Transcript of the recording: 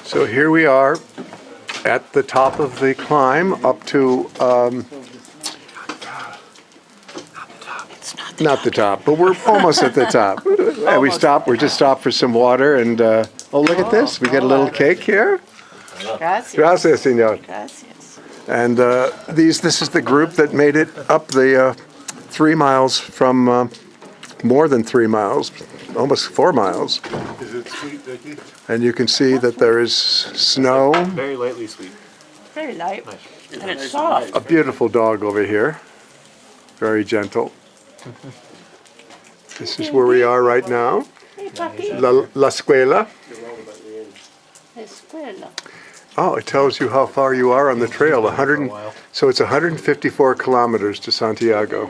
So here we are at the top of the climb up to, not the top, but we're almost at the top. And we just stopped for some water and, oh, look at this. We get a little cake here. Gracias. Gracias, señor. Gracias. And this is the group that made it up the 3 miles from, more than 3 miles, almost 4 miles. Is it sweet, Vicky? And you can see that there is snow. Very lightly sweet. Very light. And it's soft. A beautiful dog over here. Very gentle. This is where we are right now. Hey, puppy. La Escuela. Escuela. Oh, it tells you how far you are on the trail. So it's 154 kilometers to Santiago.